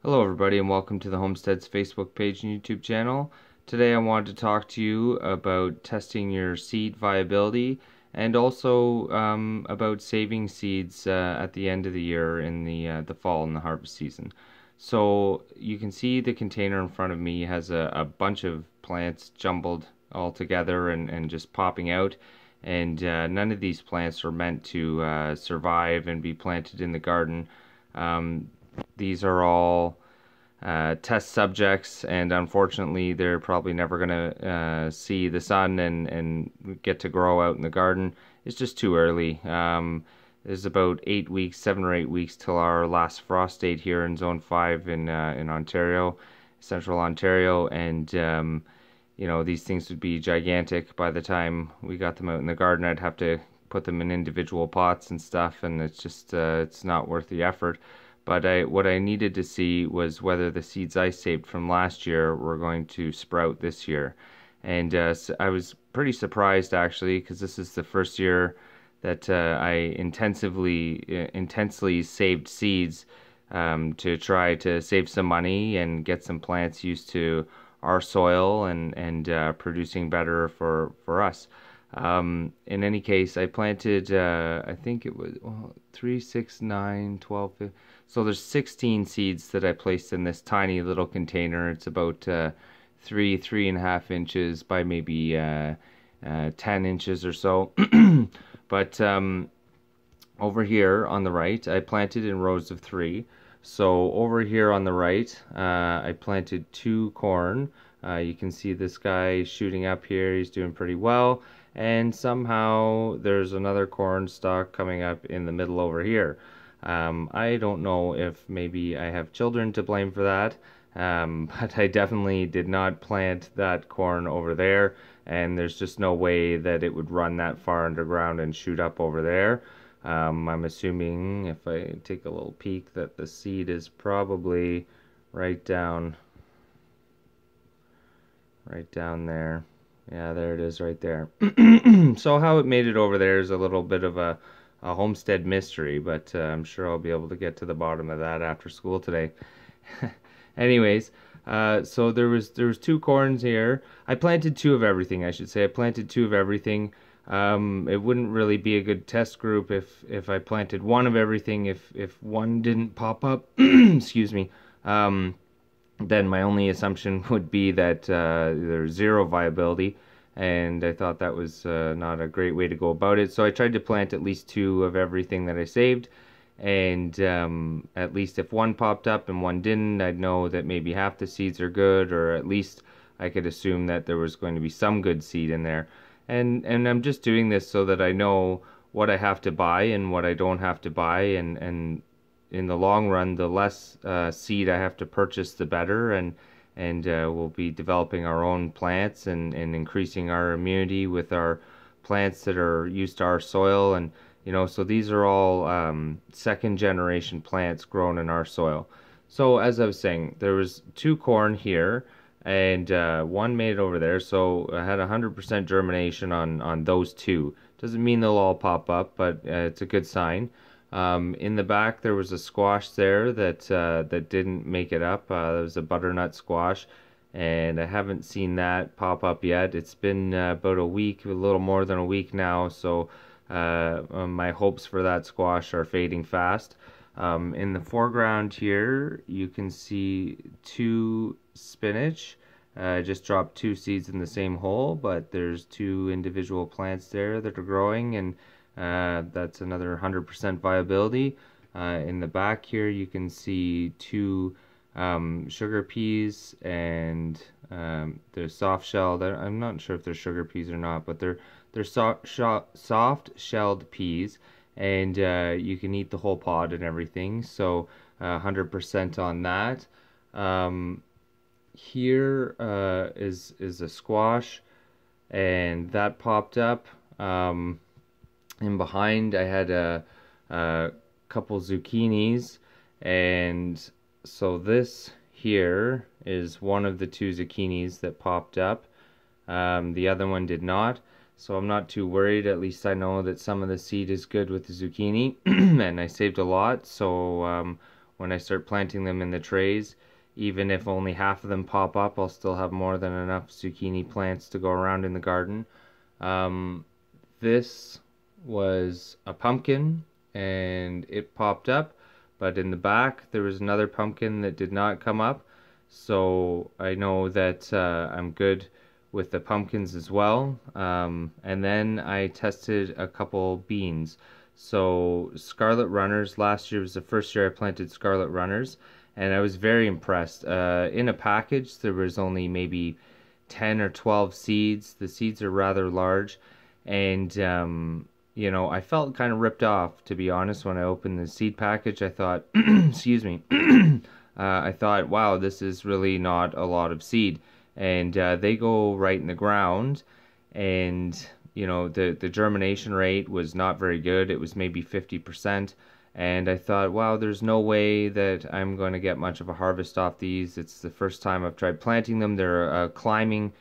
Hello everybody and welcome to the Homestead's Facebook page and YouTube channel. Today I wanted to talk to you about testing your seed viability and also about saving seeds at the end of the year in the fall and the harvest season. So you can see the container in front of me has a bunch of plants jumbled all together and just popping out, and none of these plants are meant to survive and be planted in the garden. These are all test subjects, and unfortunately they're probably never going to see the sun and get to grow out in the garden. It's just too early. There's about 8 weeks, 7 or 8 weeks till our last frost date here in Zone 5 in Ontario, Central Ontario, and you know, these things would be gigantic by the time we got them out in the garden. I'd have to put them in individual pots and stuff, and it's just it's not worth the effort. But what I needed to see was whether the seeds I saved from last year were going to sprout this year. And so I was pretty surprised, actually, because this is the first year that I intensely saved seeds to try to save some money and get some plants used to our soil and producing better for us. In any case, I planted, I think it was 3, 6, 9, 12, 15. So there's 16 seeds that I placed in this tiny little container. It's about 3.5 inches by maybe 10 inches or so. But over here on the right, I planted in rows of 3. So over here on the right, I planted 2 corn. You can see this guy shooting up here. He's doing pretty well. And somehow there's another corn stalk coming up in the middle over here. I don't know if maybe I have children to blame for that, but I definitely did not plant that corn over there, and there's just no way that it would run that far underground and shoot up over there. I'm assuming, if I take a little peek, that the seed is probably right down there. Yeah, there it is right there. So how it made it over there is a little bit of a homestead mystery, but I'm sure I'll be able to get to the bottom of that after school today. Anyways, so there was 2 corns here. I planted 2 of everything, I should say. I planted 2 of everything. It wouldn't really be a good test group if I planted 1 of everything. If one didn't pop up, excuse me, then my only assumption would be that there's 0 viability, and I thought that was not a great way to go about it. So I tried to plant at least 2 of everything that I saved, and at least if 1 popped up and 1 didn't, I'd know that maybe half the seeds are good, or at least I could assume that there was going to be some good seed in there. And I'm just doing this so that I know what I have to buy and what I don't have to buy, and in the long run, the less seed I have to purchase, the better, and we'll be developing our own plants and increasing our immunity with our plants that are used to our soil. And you know, so these are all second generation plants grown in our soil. So as I was saying, there was 2 corn here, and 1 made it over there, so I had 100% germination on those 2. Doesn't mean they'll all pop up, but it's a good sign. In the back there was a squash there that didn't make it up. There was a butternut squash, and I haven't seen that pop up yet. It's been about a week, a little more than a week now, so my hopes for that squash are fading fast. In the foreground here you can see 2 spinach. I just dropped 2 seeds in the same hole, but there's 2 individual plants there that are growing, and that's another 100% viability. In the back here you can see 2 sugar peas, and they're soft-shelled. I'm not sure if they're sugar peas or not, but they're soft-shelled peas, and you can eat the whole pod and everything, so 100% on that. Here is a squash, and that popped up. And behind I had a couple zucchinis, and so this here is one of the 2 zucchinis that popped up. The other one did not, so I'm not too worried. At least I know that some of the seed is good with the zucchini, and I saved a lot. So when I start planting them in the trays, even if only half of them pop up, I'll still have more than enough zucchini plants to go around in the garden. Um, this was a pumpkin and it popped up, but in the back there was another pumpkin that did not come up. So I know that I'm good with the pumpkins as well. And then I tested a couple beans. So Scarlet Runners, last year was the first year I planted Scarlet Runners, and I was very impressed. In a package, there was only maybe 10 or 12 seeds. The seeds are rather large, and you know, I felt kind of ripped off, to be honest, when I opened the seed package. I thought, excuse me, I thought, wow, this is really not a lot of seed. And they go right in the ground, and you know, the germination rate was not very good. It was maybe 50%. And I thought, wow, there's no way that I'm going to get much of a harvest off these. It's the first time I've tried planting them. They're a climbing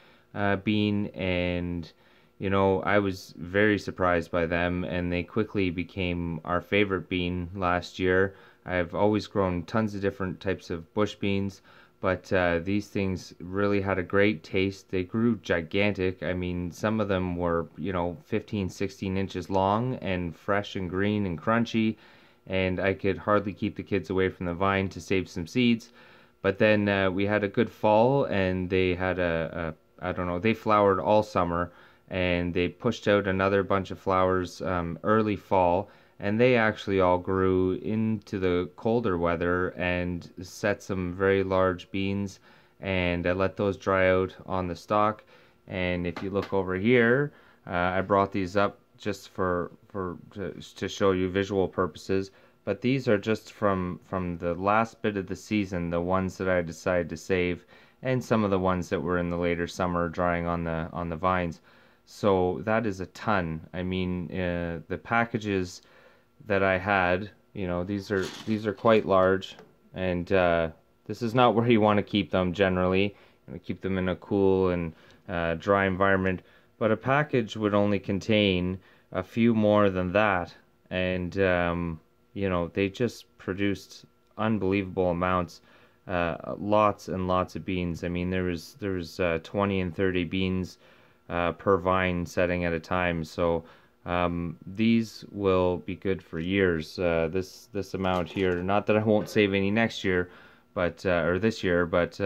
bean, and you know, I was very surprised by them, and they quickly became our favorite bean last year. I've always grown tons of different types of bush beans, but these things really had a great taste. They grew gigantic. I mean, some of them were, you know, 15, 16 inches long and fresh and green and crunchy, and I could hardly keep the kids away from the vine to save some seeds. But then we had a good fall, and they had I don't know, they flowered all summer, and they pushed out another bunch of flowers early fall, and they actually all grew into the colder weather and set some very large beans, and I let those dry out on the stalk. And if you look over here, I brought these up just to show you visual purposes, but these are just from the last bit of the season, the ones that I decided to save, and some of the ones that were in the later summer drying on the vines. So that is a ton. I mean, the packages that I had, you know, these are quite large, and this is not where you want to keep them generally. You want to keep them in a cool and dry environment. But a package would only contain a few more than that, and you know, they just produced unbelievable amounts, lots and lots of beans. I mean, there was 20 and 30 beans per vine setting at a time. So these will be good for years. This amount here, not that I won't save any next year, but or this year, but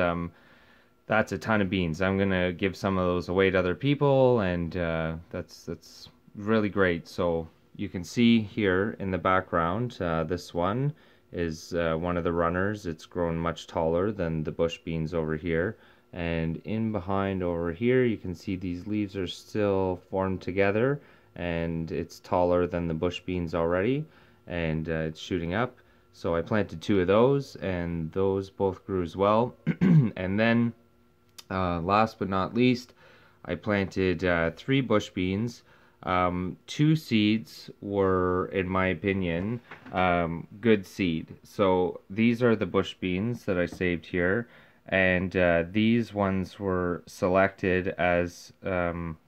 that's a ton of beans. I'm gonna give some of those away to other people, and that's really great. So you can see here in the background, this one is one of the runners. It's grown much taller than the bush beans over here. And in behind over here, you can see these leaves are still formed together, and it's taller than the bush beans already, and it's shooting up. So I planted 2 of those, and those both grew as well. And then last but not least, I planted 3 bush beans. 2 seeds were, in my opinion, good seed. So these are the bush beans that I saved here, and these ones were selected as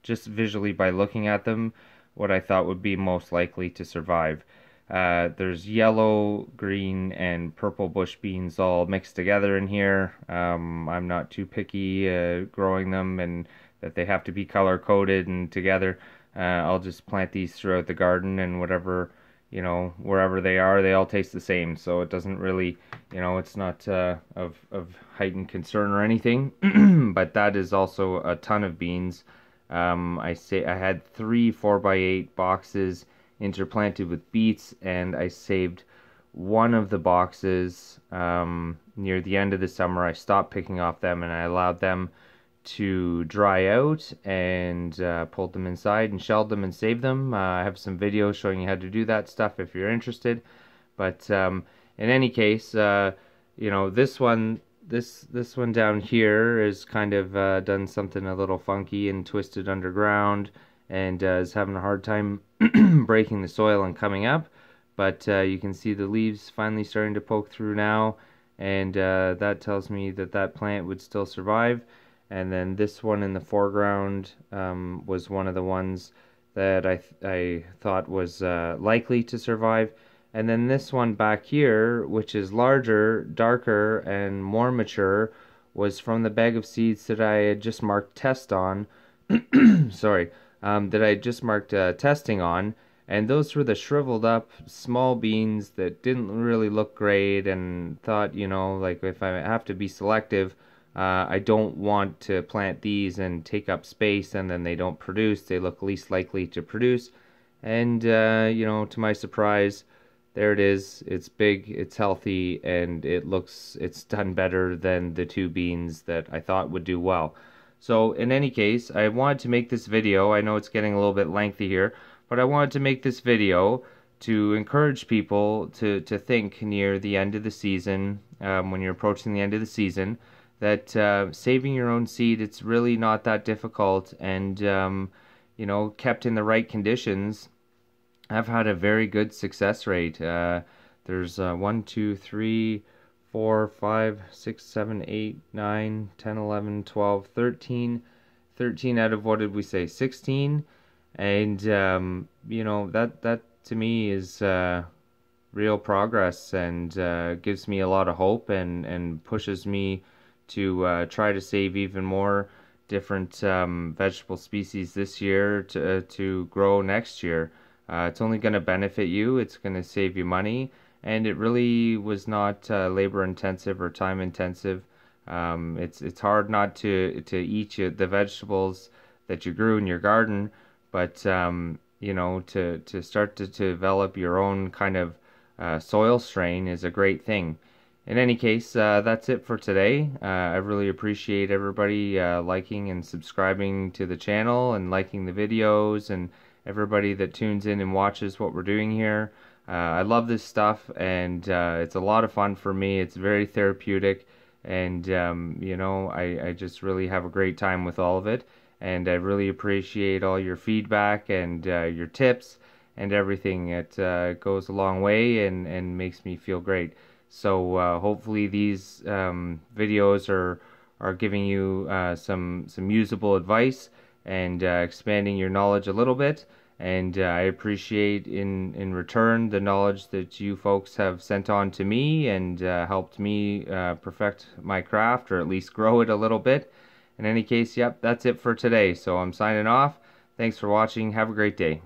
just visually by looking at them, what I thought would be most likely to survive. There's yellow, green, and purple bush beans all mixed together in here. I'm not too picky growing them, and that they have to be color coded and together. I'll just plant these throughout the garden, and whatever, you know, wherever they are, they all taste the same. So it doesn't really, you know, it's not of heightened concern or anything. But that is also a ton of beans. I had 3 4x8 boxes interplanted with beets, and I saved one of the boxes near the end of the summer. I stopped picking off them, and I allowed them to dry out, and pulled them inside and shelled them and saved them. I have some videos showing you how to do that stuff if you're interested. But in any case, you know, this one down here is kind of done something a little funky and twisted underground, and is having a hard time breaking the soil and coming up. But you can see the leaves finally starting to poke through now, and that tells me that that plant would still survive. And then this one in the foreground was one of the ones that I thought was likely to survive. And then this one back here, which is larger, darker, and more mature, was from the bag of seeds that I had just marked test on. Sorry, that I had just marked testing on. And those were the shriveled up small beans that didn't really look great, and thought, like if I have to be selective, I don't want to plant these and take up space and then they don't produce. They look least likely to produce. And, to my surprise, there it is. It's big, it's healthy, and it's done better than the two beans that I thought would do well. So in any case, I wanted to make this video. I know it's getting a little bit lengthy here, but I wanted to make this video to encourage people to think near the end of the season, when you're approaching the end of the season, that saving your own seed, it's really not that difficult, and kept in the right conditions, I've had a very good success rate. There's 1, 2, 3, 4, 5, 6, 7, 8, 9, 10, 11, 12, 13. 13 out of, what did we say, 16? And that to me is real progress, and gives me a lot of hope, and pushes me to try to save even more different vegetable species this year to grow next year. It's only going to benefit you. It's going to save you money, and it really was not labor intensive or time intensive. It's hard not to eat the vegetables that you grew in your garden, but to start to develop your own kind of soil strain is a great thing. In any case, that's it for today. I really appreciate everybody liking and subscribing to the channel, and liking the videos, and everybody that tunes in and watches what we're doing here. I love this stuff, and it's a lot of fun for me. It's very therapeutic, and I just really have a great time with all of it. And I really appreciate all your feedback and your tips and everything. It goes a long way, and makes me feel great. So hopefully these videos are giving you some usable advice, and expanding your knowledge a little bit. And I appreciate in return the knowledge that you folks have sent on to me, and helped me perfect my craft, or at least grow it a little bit. In any case, yep, that's it for today. So I'm signing off. Thanks for watching. Have a great day.